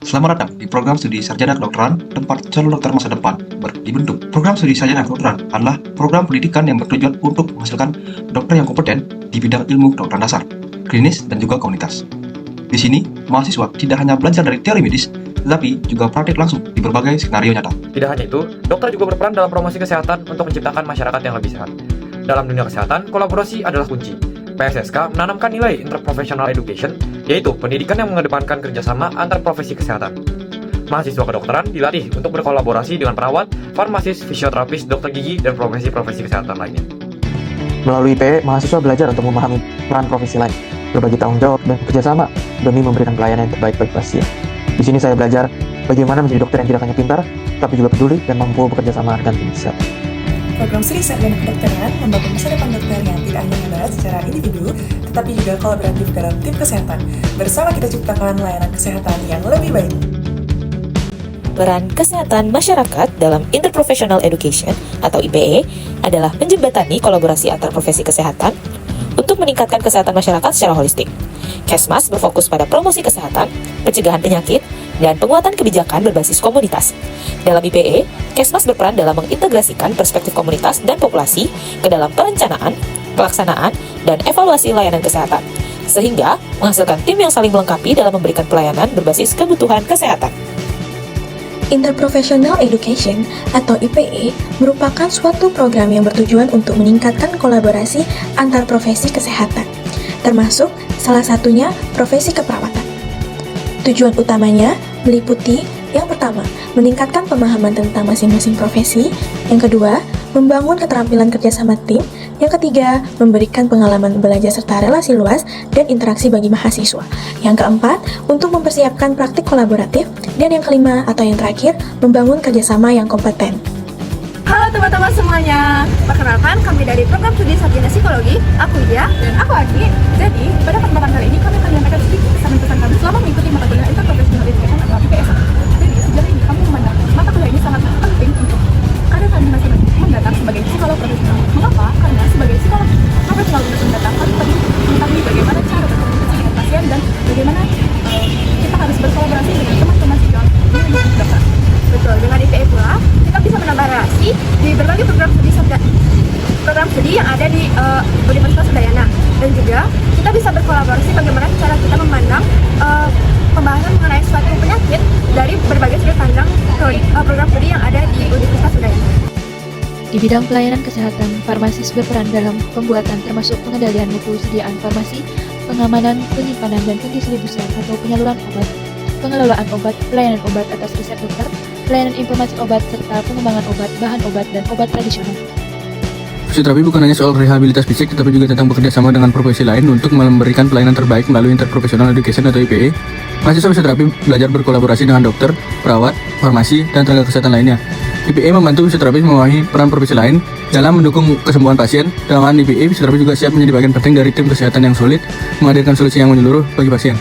Selamat datang di program studi Sarjana Kedokteran, tempat calon dokter masa depan dibentuk. Program studi Sarjana Kedokteran adalah program pendidikan yang bertujuan untuk menghasilkan dokter yang kompeten di bidang ilmu kedokteran dasar, klinis, dan juga komunitas. Di sini, mahasiswa tidak hanya belajar dari teori medis, tetapi juga praktik langsung di berbagai skenario nyata. Tidak hanya itu, dokter juga berperan dalam promosi kesehatan untuk menciptakan masyarakat yang lebih sehat. Dalam dunia kesehatan, kolaborasi adalah kunci. PSSK menanamkan nilai interprofessional education, yaitu pendidikan yang mengedepankan kerjasama antar profesi kesehatan. Mahasiswa kedokteran dilatih untuk berkolaborasi dengan perawat, farmasis, fisioterapis, dokter gigi, dan profesi-profesi kesehatan lainnya. Melalui IPE, mahasiswa belajar untuk memahami peran profesi lain, berbagi tanggung jawab, dan bekerjasama demi memberikan pelayanan yang terbaik bagi pasien. Di sini saya belajar bagaimana menjadi dokter yang tidak hanya pintar, tapi juga peduli dan mampu bekerja sama dengan tim besar. Program studi sarjana kedokteran membangun masa depan dokter yang tidak hanya membahas secara individu, tetapi juga kolaboratif dalam tim kesehatan. Bersama kita ciptakan layanan kesehatan yang lebih baik. Peran kesehatan masyarakat dalam Interprofessional Education atau IPE adalah menjembatani kolaborasi antar profesi kesehatan untuk meningkatkan kesehatan masyarakat secara holistik. Kesmas berfokus pada promosi kesehatan, pencegahan penyakit, dan penguatan kebijakan berbasis komunitas. Dalam IPE, Kesmas berperan dalam mengintegrasikan perspektif komunitas dan populasi ke dalam perencanaan, pelaksanaan, dan evaluasi layanan kesehatan, sehingga menghasilkan tim yang saling melengkapi dalam memberikan pelayanan berbasis kebutuhan kesehatan. Interprofessional Education atau IPE merupakan suatu program yang bertujuan untuk meningkatkan kolaborasi antar profesi kesehatan, termasuk salah satunya profesi keperawatan. Tujuan utamanya meliputi yang pertama, meningkatkan pemahaman tentang masing-masing profesi, yang kedua, membangun keterampilan kerjasama tim, yang ketiga, memberikan pengalaman belajar serta relasi luas dan interaksi bagi mahasiswa, yang keempat, untuk mempersiapkan praktik kolaboratif, dan yang kelima atau yang terakhir, membangun kerjasama yang kompeten. Halo teman-teman semuanya, perkenalkan kami dari program studi Sarjana Psikologi, aku Ida dan aku Adi. Jadi, pada kesempatan kali ini kami akan menyampaikan sedikit kesan-kesan kami selama mengikuti mata kuliah Interprofessional Education atau IPS. Jadi, sejauh ini kami memandang mata kuliah ini sangat penting untuk karir kami masing-masing mendatang sebagai psikolog profesional. Mengapa? Karena sebagai psikolog profesional mendatang kami perlu mengetahui bagaimana cara berkomunikasi dengan pasien dan bagaimana kita harus berkolaborasi dengan teman-teman psikolog di ilmu kedokteran. Betul, dengan IPE pula kita bisa menambah relasi di berbagai program studi yang ada di Universitas Udayana, dan juga kita bisa berkolaborasi bagaimana cara kita memandang pembahasan mengenai suatu penyakit dari berbagai sudut pandang program studi yang ada di Universitas Udayana. Di bidang pelayanan kesehatan, farmasis berperan dalam pembuatan termasuk pengendalian mutu sediaan farmasi, pengamanan, penyimpanan, dan pendistribusian atau penyaluran obat, pengelolaan obat, pelayanan obat atas resep dokter, pelayanan informasi obat, serta pengembangan obat, bahan obat, dan obat tradisional. Fisioterapi bukan hanya soal rehabilitas fisik, tetapi juga tentang bekerja sama dengan profesi lain untuk memberikan pelayanan terbaik melalui Interprofessional Education atau IPE. Mahasiswa fisioterapi belajar berkolaborasi dengan dokter, perawat, farmasi, dan tenaga kesehatan lainnya. IPE membantu fisioterapis memahami peran profesi lain dalam mendukung kesembuhan pasien. Dengan IPE, fisioterapi juga siap menjadi bagian penting dari tim kesehatan yang solid, menghadirkan solusi yang menyeluruh bagi pasien.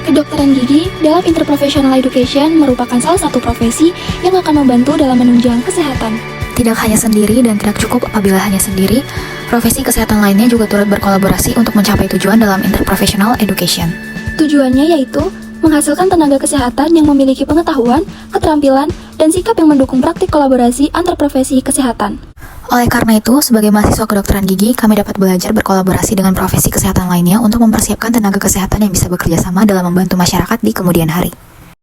Kedokteran gigi dalam Interprofessional Education merupakan salah satu profesi yang akan membantu dalam menunjang kesehatan. Tidak hanya sendiri dan tidak cukup apabila hanya sendiri, profesi kesehatan lainnya juga turut berkolaborasi untuk mencapai tujuan dalam Interprofessional Education. Tujuannya yaitu menghasilkan tenaga kesehatan yang memiliki pengetahuan, keterampilan, dan sikap yang mendukung praktik kolaborasi antar profesi kesehatan. Oleh karena itu, sebagai mahasiswa kedokteran gigi, kami dapat belajar berkolaborasi dengan profesi kesehatan lainnya untuk mempersiapkan tenaga kesehatan yang bisa bekerja sama dalam membantu masyarakat di kemudian hari.